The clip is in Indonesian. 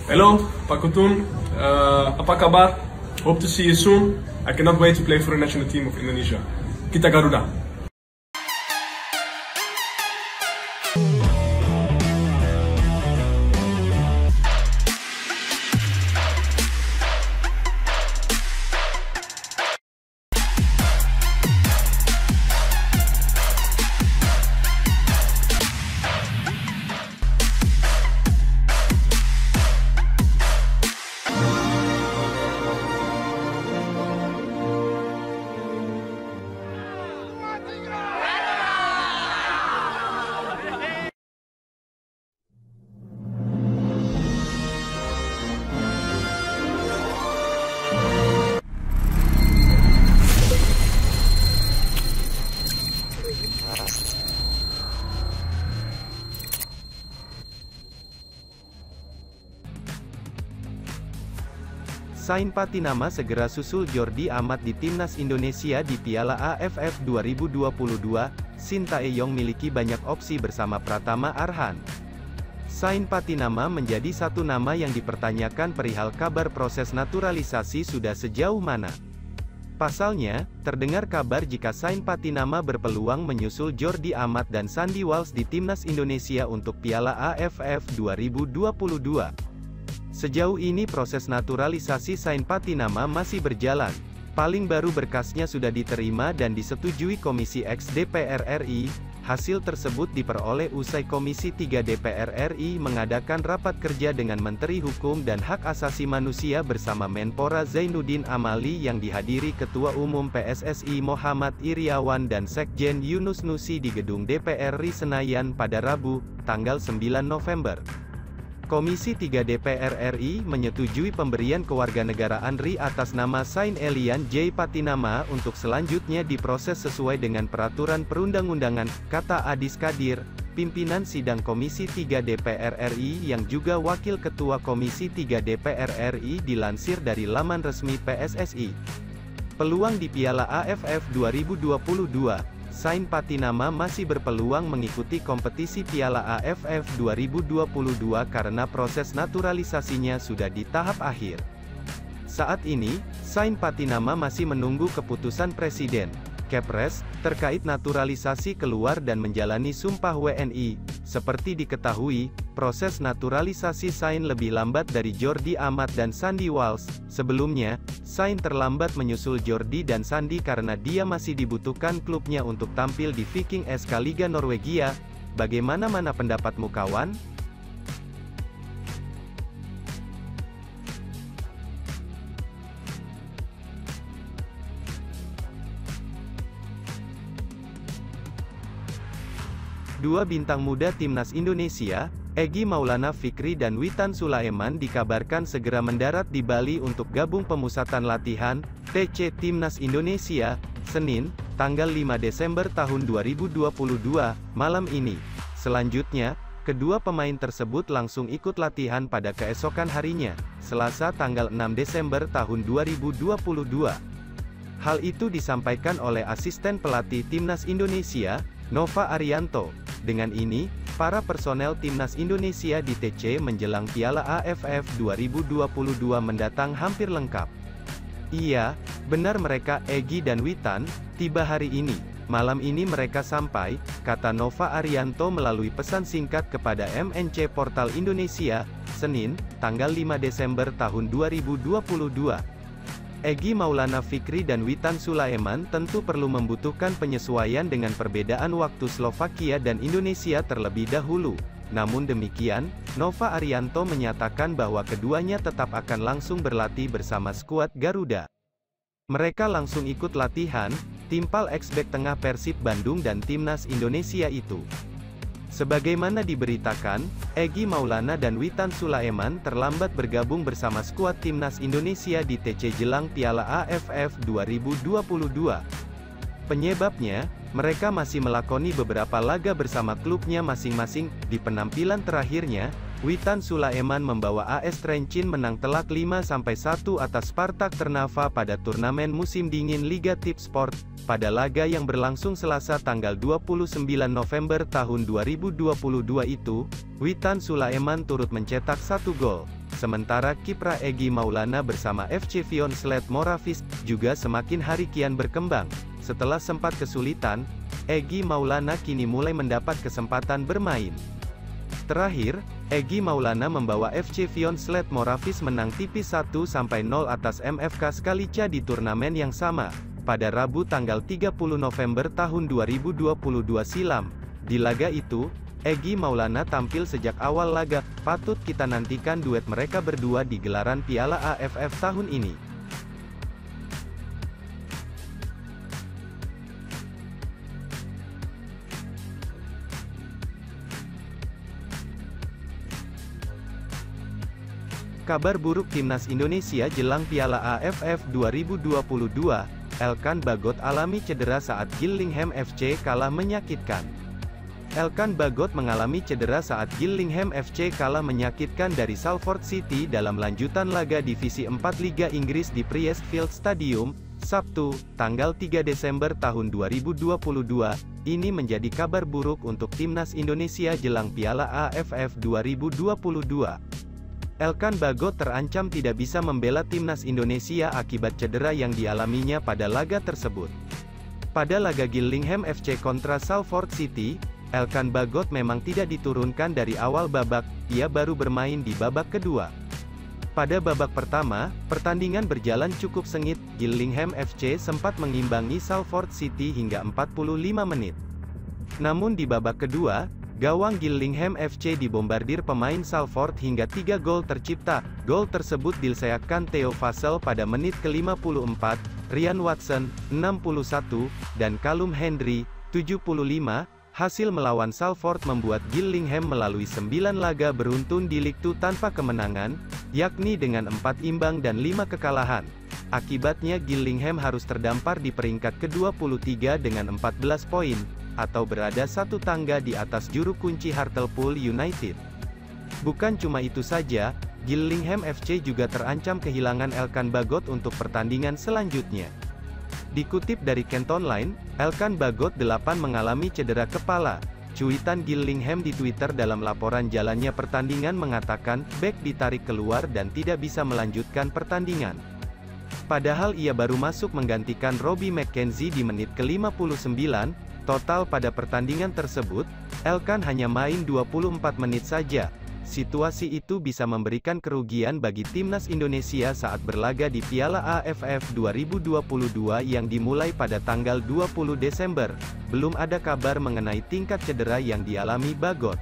Hello, Pak Kutun. Apa kabar? Hope to see you soon. I cannot wait to play for the national team of Indonesia. Kita Garuda. Sain Patinama segera susul Jordi Amat di timnas Indonesia di Piala AFF 2022, Sintayong miliki banyak opsi bersama Pratama Arhan. Sain Patinama menjadi satu nama yang dipertanyakan perihal kabar proses naturalisasi sudah sejauh mana. Pasalnya, terdengar kabar jika Sain Patinama berpeluang menyusul Jordi Amat dan Sandy Walsh di timnas Indonesia untuk Piala AFF 2022. Sejauh ini proses naturalisasi Sain Patinama masih berjalan. Paling baru berkasnya sudah diterima dan disetujui Komisi X DPR RI. Hasil tersebut diperoleh usai Komisi 3 DPR RI mengadakan rapat kerja dengan Menteri Hukum dan Hak Asasi Manusia bersama Menpora Zainuddin Amali yang dihadiri Ketua Umum PSSI Muhammad Iriawan dan Sekjen Yunus Nusi di Gedung DPR RI Senayan pada Rabu, tanggal 9 November. Komisi 3 DPR RI menyetujui pemberian kewarganegaraan RI atas nama Sain Elian J. Patinama untuk selanjutnya diproses sesuai dengan peraturan perundang-undangan, kata Adis Kadir, pimpinan sidang Komisi 3 DPR RI yang juga Wakil Ketua Komisi 3 DPR RI dilansir dari laman resmi PSSI. Peluang di Piala AFF 2022. Sain Patinama masih berpeluang mengikuti kompetisi Piala AFF 2022 karena proses naturalisasinya sudah di tahap akhir. Saat ini, Sain Patinama masih menunggu keputusan Presiden, Kepres, terkait naturalisasi keluar dan menjalani sumpah WNI. Seperti diketahui, proses naturalisasi Sain lebih lambat dari Jordi Amat dan Sandy Walsh. Sebelumnya, Sain terlambat menyusul Jordi dan Sandy karena dia masih dibutuhkan klubnya untuk tampil di Viking SK Liga Norwegia. Bagaimana pendapatmu kawan? Dua bintang muda timnas Indonesia, Egy Maulana Fikri dan Witan Sulaiman dikabarkan segera mendarat di Bali untuk gabung pemusatan latihan, TC Timnas Indonesia, Senin, tanggal 5 Desember tahun 2022, malam ini. Selanjutnya, kedua pemain tersebut langsung ikut latihan pada keesokan harinya, Selasa tanggal 6 Desember tahun 2022. Hal itu disampaikan oleh asisten pelatih Timnas Indonesia, Nova Arianto. Dengan ini, para personel Timnas Indonesia di TC menjelang Piala AFF 2022 mendatang hampir lengkap. Iya, benar mereka Egy dan Witan tiba hari ini. Malam ini mereka sampai, kata Nova Arianto melalui pesan singkat kepada MNC Portal Indonesia, Senin, tanggal 5 Desember tahun 2022. Egy Maulana Fikri dan Witan Sulaiman tentu perlu membutuhkan penyesuaian dengan perbedaan waktu Slovakia dan Indonesia terlebih dahulu. Namun demikian, Nova Arianto menyatakan bahwa keduanya tetap akan langsung berlatih bersama skuad Garuda. Mereka langsung ikut latihan, timpal ex-bek tengah Persib Bandung dan Timnas Indonesia itu. Sebagaimana diberitakan, Egy Maulana dan Witan Sulaiman terlambat bergabung bersama skuad Timnas Indonesia di TC jelang Piala AFF 2022. Penyebabnya, mereka masih melakoni beberapa laga bersama klubnya masing-masing. Di penampilan terakhirnya, Witan Sulaiman membawa AS Trencin menang telak 5-1 atas Spartak Trnava pada turnamen musim dingin Liga Tipsport. Pada laga yang berlangsung Selasa tanggal 29 November tahun 2022 itu, Witan Sulaiman turut mencetak 1 gol. Sementara kiprah Egy Maulana bersama FC Vionsled Moravice juga semakin hari kian berkembang. Setelah sempat kesulitan, Egy Maulana kini mulai mendapat kesempatan bermain. Terakhir, Egy Maulana membawa FC Vionsled Moravice menang tipis 1-0 atas MFK Skalica di turnamen yang sama, pada Rabu tanggal 30 November tahun 2022 silam. Di laga itu, Egy Maulana tampil sejak awal laga. Patut kita nantikan duet mereka berdua di gelaran Piala AFF tahun ini. Kabar buruk timnas Indonesia jelang Piala AFF 2022, Elkan Bagot alami cedera saat Gillingham FC kalah menyakitkan. Elkan Bagot mengalami cedera saat Gillingham FC kalah menyakitkan dari Salford City dalam lanjutan laga Divisi 4 Liga Inggris di Priestfield Stadium, Sabtu, tanggal 3 Desember tahun 2022. Ini menjadi kabar buruk untuk timnas Indonesia jelang Piala AFF 2022. Elkan Bagot terancam tidak bisa membela timnas Indonesia akibat cedera yang dialaminya pada laga tersebut. Pada laga Gillingham FC kontra Salford City, Elkan Bagot memang tidak diturunkan dari awal babak, ia baru bermain di babak kedua. Pada babak pertama, pertandingan berjalan cukup sengit, Gillingham FC sempat mengimbangi Salford City hingga 45 menit. Namun di babak kedua, gawang Gillingham FC dibombardir pemain Salford hingga 3 gol tercipta. Gol tersebut diseakkan Theo Vassell pada menit ke-54, Ryan Watson, 61, dan Callum Hendry, 75. Hasil melawan Salford membuat Gillingham melalui 9 laga beruntun di Liga 2 tanpa kemenangan, yakni dengan 4 imbang dan 5 kekalahan. Akibatnya Gillingham harus terdampar di peringkat ke-23 dengan 14 poin, atau berada satu tangga di atas juru kunci Hartlepool United. Bukan cuma itu saja, Gillingham FC juga terancam kehilangan Elkan Bagot untuk pertandingan selanjutnya. Dikutip dari Kent Online, Elkan Bagot 8 mengalami cedera kepala. Cuitan Gillingham di Twitter dalam laporan jalannya pertandingan mengatakan, bek ditarik keluar dan tidak bisa melanjutkan pertandingan. Padahal ia baru masuk menggantikan Robbie McKenzie di menit ke-59, total pada pertandingan tersebut, Elkan hanya main 24 menit saja. Situasi itu bisa memberikan kerugian bagi timnas Indonesia saat berlaga di Piala AFF 2022 yang dimulai pada tanggal 20 Desember. Belum ada kabar mengenai tingkat cedera yang dialami Bagot.